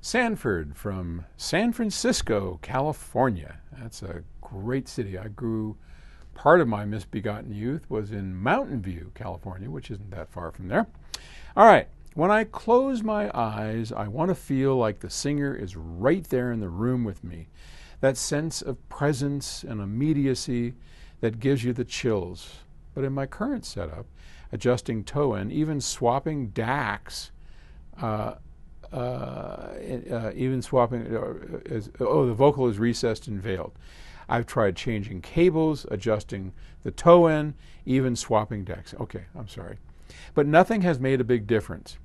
Sanford from San Francisco, California. That's a great city. I grew, part of my misbegotten youth was in Mountain View, California, which isn't that far from there. All right, when I close my eyes, I want to feel like the singer is right there in the room with me. That sense of presence and immediacy that gives you the chills. But in my current setup, adjusting toe in, even swapping DACs, even swapping, the vocal is recessed and veiled. I've tried changing cables, adjusting the toe in, even swapping decks. Okay, I'm sorry. But nothing has made a big difference.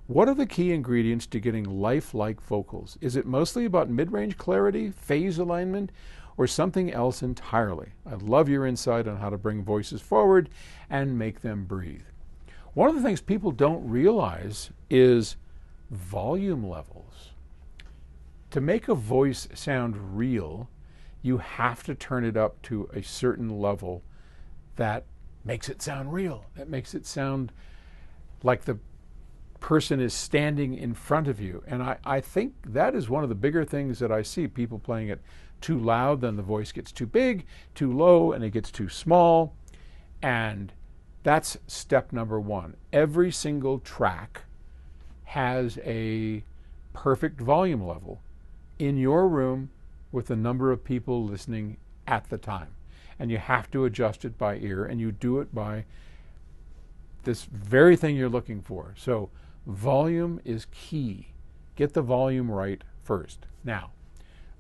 What are the key ingredients to getting lifelike vocals? Is it mostly about mid-range clarity, phase alignment, or something else entirely? I'd love your insight on how to bring voices forward and make them breathe. One of the things people don't realize is volume levels. To make a voice sound real, you have to turn it up to a certain level that makes it sound real, that makes it sound like the person is standing in front of you. And I think that is one of the bigger things that I see, people playing it too loud, then the voice gets too big, too low, and it gets too small. And that's step number one. Every single track has a perfect volume level in your room with the number of people listening at the time. And you have to adjust it by ear, and you do it by this very thing you're looking for. So volume is key. Get the volume right first. Now,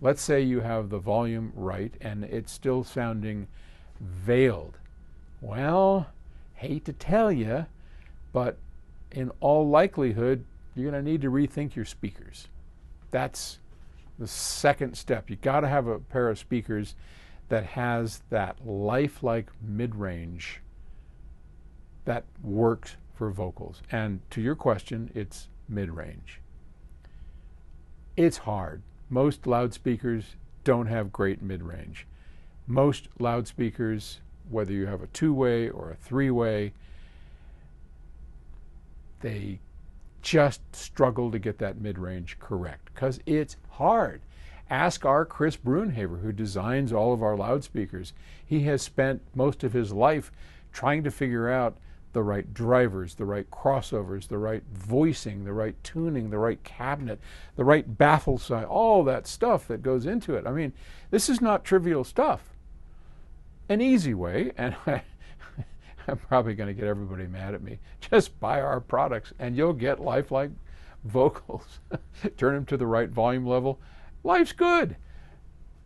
let's say you have the volume right and it's still sounding veiled. Well, hate to tell you, but in all likelihood, you're going to need to rethink your speakers. That's the second step. You got to have a pair of speakers that has that lifelike mid-range that works for vocals. And to your question, it's mid-range. It's hard. Most loudspeakers don't have great mid-range. Most loudspeakers, whether you have a two-way or a three-way, they just struggle to get that mid-range correct because it's hard. Ask our Chris Brunhaver, who designs all of our loudspeakers. He has spent most of his life trying to figure out the right drivers, the right crossovers, the right voicing, the right tuning, the right cabinet, the right baffle size, all that stuff that goes into it. I mean, this is not trivial stuff. An easy way, and I'm probably going to get everybody mad at me, just buy our products and you'll get lifelike vocals. Turn them to the right volume level. Life's good.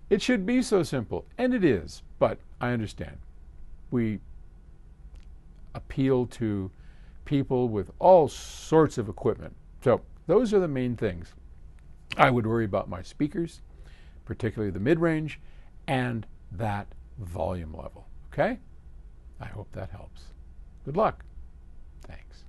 It should be so simple, and it is, but I understand. We appeal to people with all sorts of equipment. So those are the main things. I would worry about my speakers, particularly the mid-range, and that volume level. Okay? I hope that helps. Good luck. Thanks.